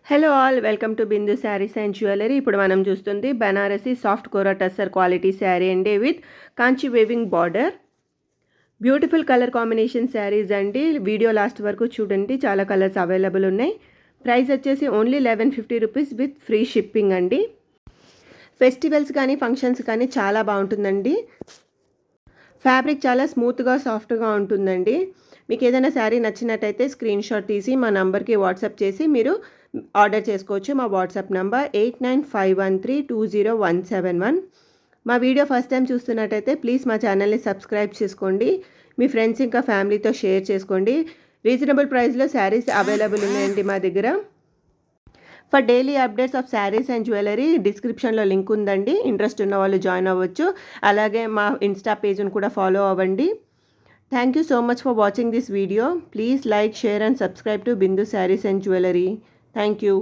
Hello all, welcome to Bindu saris and jewellery. ఇప్పుడు మనం చూస్తుంది బనారసి సాఫ్ట్ కోరా టస్సర్ క్వాలిటీ శారీ అండి with Kanchi weaving border. Beautiful colour combination saris అండి. Video last వరకు చూడండి, చాలా కలర్స్ అవైలబుల్ ఉన్నాయి. ప్రైస్ వచ్చేసి only 1150 rupees with free shipping అండి. ఫెస్టివల్స్ కానీ ఫంక్షన్స్ కానీ చాలా బాగుంటుందండి. ఫ్యాబ్రిక్ చాలా స్మూత్గా సాఫ్ట్గా ఉంటుందండి. మీకు ఏదైనా శారీ నచ్చినట్టయితే స్క్రీన్ షాట్ తీసి మా నంబర్కి వాట్సాప్ చేసి మీరు ఆర్డర్ చేసుకోవచ్చు. మా వాట్సాప్ నంబర్ 8951320171. మా వీడియో ఫస్ట్ టైం చూస్తున్నట్టయితే ప్లీజ్ మా ఛానల్ని సబ్స్క్రైబ్ చేసుకోండి. మీ ఫ్రెండ్స్ ఇంకా ఫ్యామిలీతో షేర్ చేసుకోండి. రీజనబుల్ ప్రైస్లో శారీస్ అవైలబుల్ ఉన్నాయండి మా దగ్గర. For daily updates of saris and jewellery డిస్క్రిప్షన్లో లింక్ ఉందండి. ఇంట్రెస్ట్ ఉన్న వాళ్ళు జాయిన్ అవ్వచ్చు. అలాగే మా ఇన్స్టా పేజ్ని కూడా ఫాలో అవ్వండి. Thank you so much for watching this video. Please like, share and subscribe to Bindu saris and jewellery. Thank you.